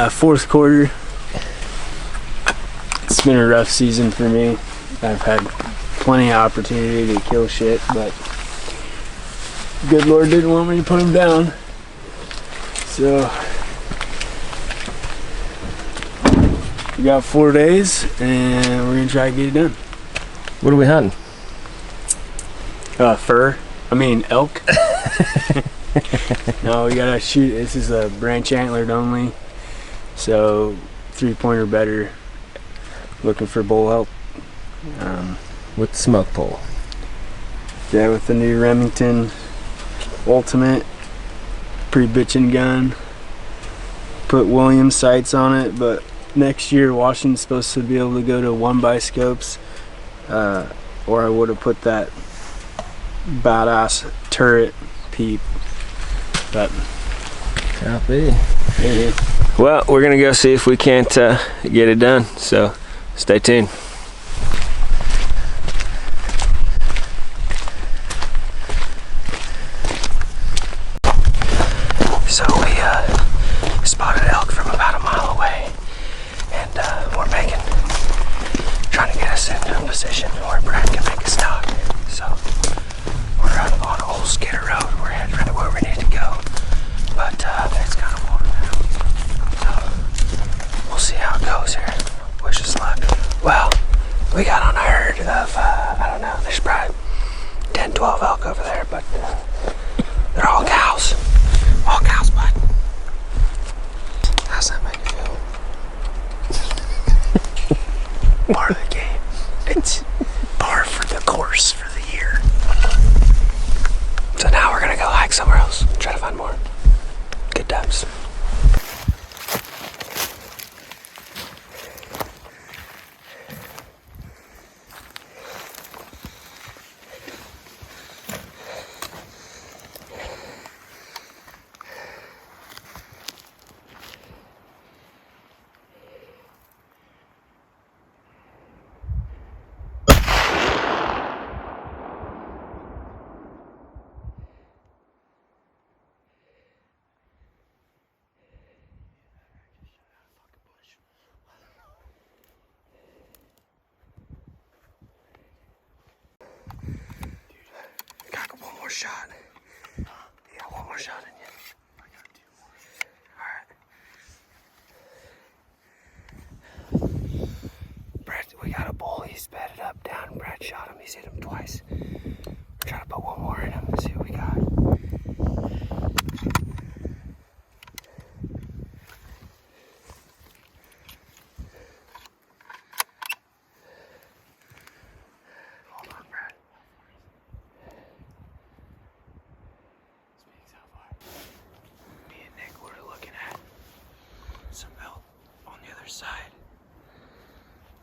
Fourth quarter, it's been a rough season for me. I've had plenty of opportunity to kill shit, but good Lord didn't want me to put him down. So we got 4 days and we're gonna try to get it done. What are we hunting? Elk. No, we gotta shoot. This is a branch antlered only, so 3-pointer better. Looking for bull help. With the smoke pole. Yeah, with the new Remington Ultimate, pretty bitchin' gun. Put Williams sights on it, but next year Washington's supposed to be able to go to 1x scopes, or I would have put that badass turret peep. But copy. Well, we're gonna go see if we can't get it done, so stay tuned. So we spotted elk from about a mile away, and we're trying to get us into a position where Brad can make a stock. So we're on Old Skidder Road. We're heading right where we need to go, but it's kind of water now. So we'll see how it goes here. Wish us luck. Well, we got on a herd of, I don't know, there's probably 10, 12 elk over there, but they're all cows. All cows, bud. How's that make you feel? Part of the game. It's par for the course for the year. So now we're gonna go hike somewhere else, try to find more. Good times. Shot. You got one more shot in you. I got 2 more. Alright. Brad, we got a bull. He's bedded up down. Brad shot him. He's hit him twice. We're trying to put one more in him and see what we got. Some elk on the other side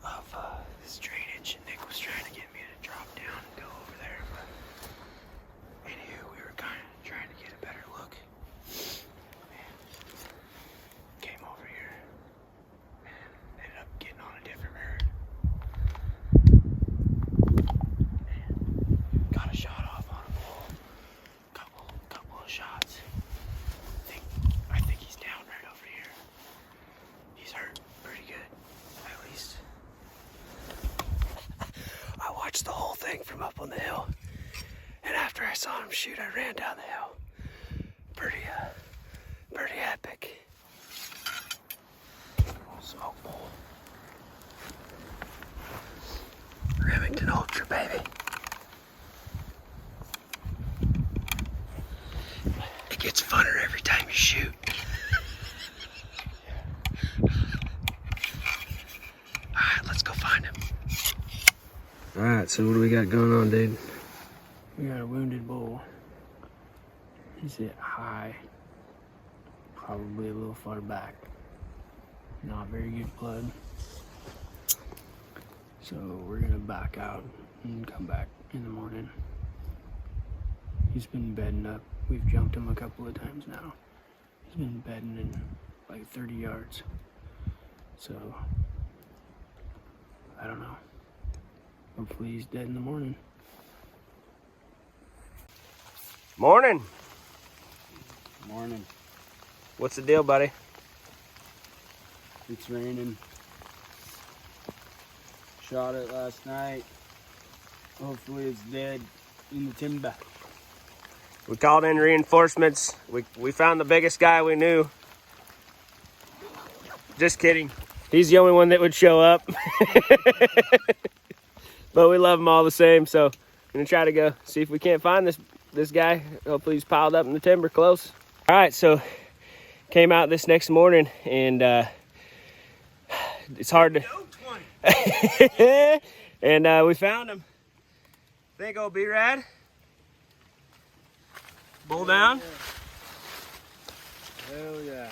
of this drainage, and Nick was trying to get me to drop down and go over there, but anywho, we were kind of thing from up on the hill. And after I saw him shoot, I ran down the hill. Pretty epic. Smoke bowl. Remington Ultra, baby. It gets funner every time you shoot. Alright, let's go find him. Alright, so what do we got going on, dude? We got a wounded bull. He's hit high, probably a little far back. Not very good blood. So we're gonna back out and come back in the morning. He's been bedding up. We've jumped him a couple of times now. He's been bedding in like 30 yards. So, I don't know. Hopefully he's dead in the morning. Morning. Morning. What's the deal, buddy? It's raining. Shot it last night. Hopefully it's dead in the timber. We called in reinforcements. We found the biggest guy we knew. Just kidding. He's the only one that would show up. But we love him all the same, so I'm gonna try to go see if we can't find this guy. Hopefully he's piled up in the timber close. All right, so came out this next morning, and it's hard to... And we found him. Think old B-Rad? Bull down? Hell yeah.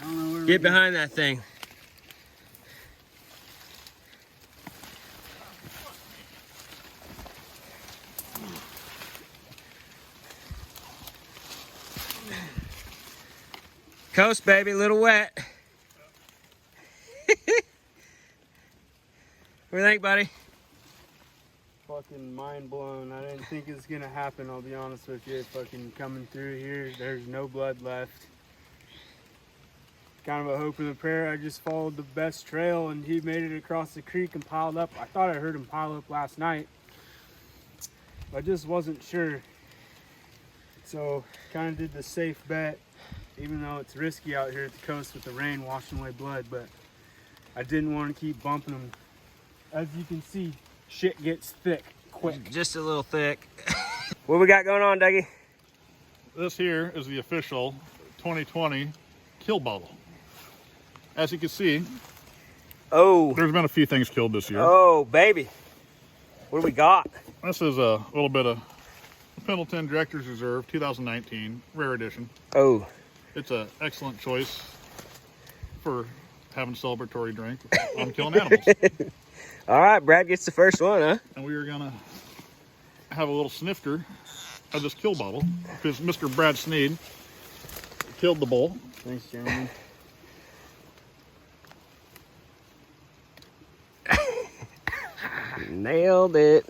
I don't know where Get behind that thing. Coast, baby, a little wet. What do you think, buddy? Fucking mind blown. I didn't think it was gonna happen, I'll be honest with you. Fucking coming through here, there's no blood left. Kind of a hope and a prayer. I just followed the best trail and he made it across the creek and piled up. I thought I heard him pile up last night. I just wasn't sure. So kind of did the safe bet, even though it's risky out here at the coast with the rain washing away blood, but I didn't want to keep bumping them. As you can see, shit gets thick quick. Just a little thick. What we got going on, Dougie? This here is the official 2020 kill bottle. As you can see, Oh, there's been a few things killed this year. oh, baby. What do we got? This is a little bit of Pendleton Director's Reserve 2019 rare edition. Oh, It's an excellent choice for having a celebratory drink on killing animals. all right. Brad gets the first one, huh? And we are gonna have a little snifter of this kill bottle because Mr. Brad Sneed killed the bull. Thanks, gentlemen. Nailed it.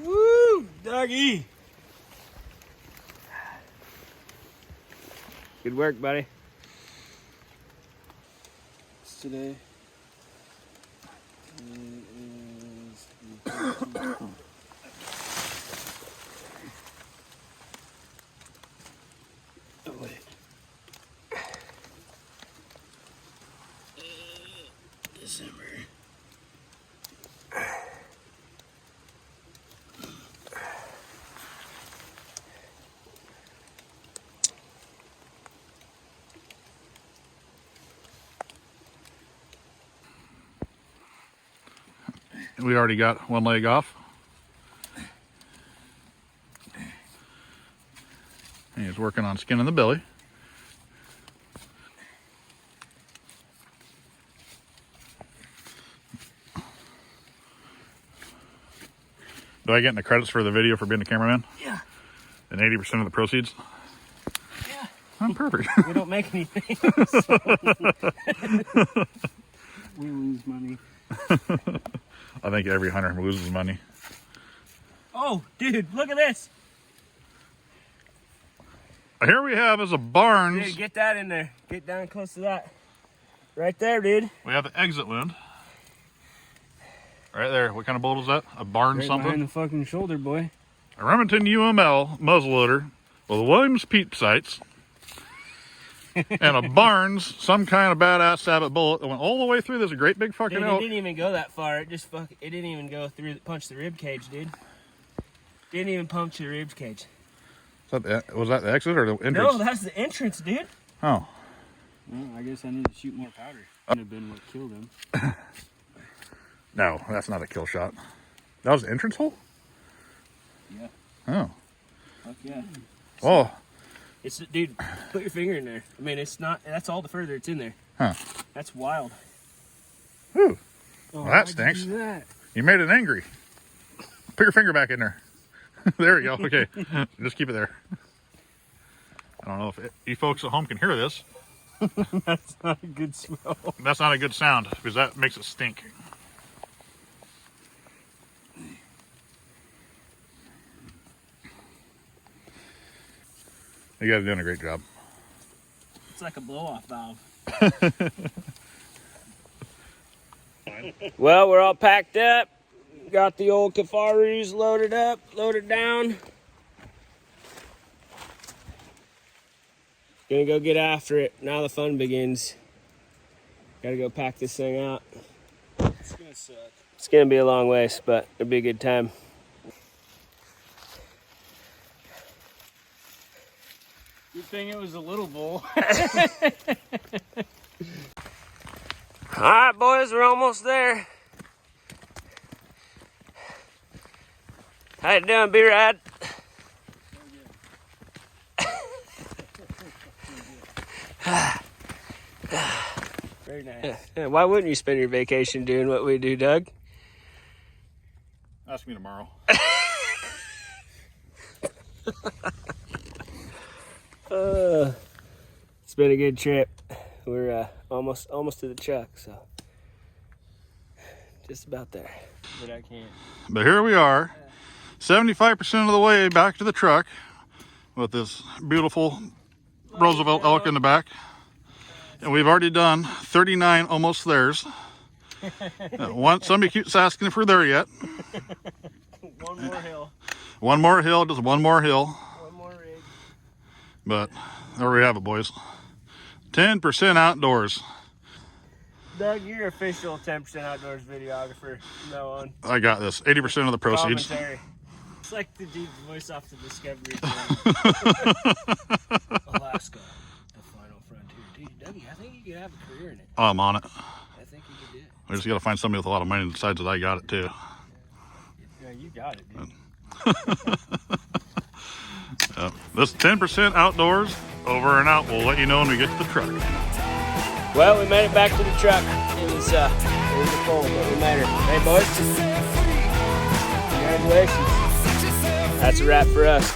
Woo, Dougie! Good work, buddy. It's today. It is the 13th. Oh, wait. December. We already got one leg off. And he's working on skinning the belly. Do I get any credits for the video for being the cameraman? Yeah. And 80% of the proceeds? Yeah. I'm perfect. We don't make anything. We lose money. I think every hunter loses money. Oh, dude, look at this. Here we have is a Barnes. Dude, get that in there. Get down close to that. Right there, dude. We have the exit wound. Right there. What kind of bolt is that? A Barnes Right something? behind the fucking shoulder, boy. A Remington UML muzzleloader with Williams peep sights. And a Barnes, some kind of badass Sabbath bullet that went all the way through this great big fucking Dude, it elk. didn't even go that far. It didn't even go through, punch the rib cage, dude. Didn't even punch the rib cage. Was that the exit or the entrance? No, that's the entrance, dude. Oh. Well, I guess I need to shoot more powder. That would have been what killed him. No, that's not a kill shot. That was the entrance hole? Yeah. Oh. Fuck yeah. Oh. It's, dude, put your finger in there. I mean, it's not, that's all the further it's in there. Huh. That's wild. Whew. Oh, Well, that why'd stinks. You do that? You made it angry. Put your finger back in there. There we go. Okay. Just keep it there. I don't know if you folks at home can hear this. That's not a good smell. That's not a good sound because that makes it stink. You guys are doing a great job. It's like a blow-off valve. Well, we're all packed up. Got the old Kafaroos loaded up, loaded down. Gonna go get after it. Now the fun begins. Gotta go pack this thing out. It's gonna suck. It's gonna be a long ways, but it'll be a good time. Good thing it was a little bull. All right, boys, we're almost there. How you doing, B-Rad? Very nice. Yeah, why wouldn't you spend your vacation doing what we do, Doug? Ask me tomorrow. It's been a good trip. We're almost to the truck, so just about there. But I can't. But here we are, 75% of the way back to the truck with this beautiful Roosevelt elk in the back. And we've already done 39 almost theirs. Somebody keeps asking if we're there yet. One more hill. One more hill, just one more hill. One more rig. But there we have it, boys. 10% outdoors. Doug, you're official 10% outdoors videographer from now on. I got this. 80% of the proceeds. Commentary. It's like the dude's voice off the Discovery Channel. Alaska, the final frontier. Dude, Dougie, I think you could have a career in it. I'm on it. I think you could do it. I just got to find somebody with a lot of money that decides that I got it too. Yeah, you got it, dude. This 10% outdoors, over and out. We'll let you know when we get to the truck. Well, we made it back to the truck. It was a cold, but we made it. Hey, boys. Congratulations. That's a wrap for us.